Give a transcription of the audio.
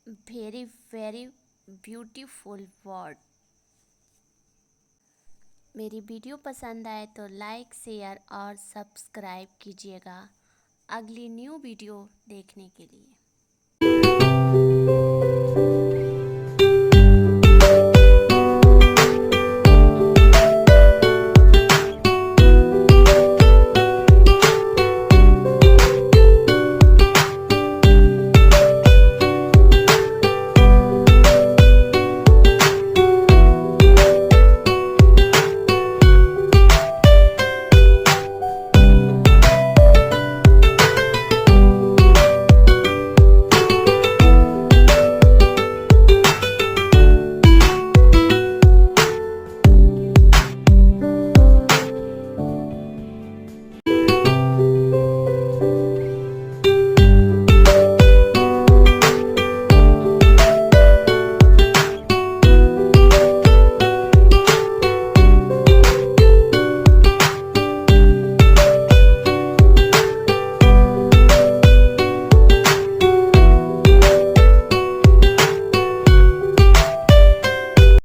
Very very beautiful word. मेरी video पसंद आए तो लाइक शेयर और सब्सक्राइब कीजिएगा अगली न्यू वीडियो देखने के लिए।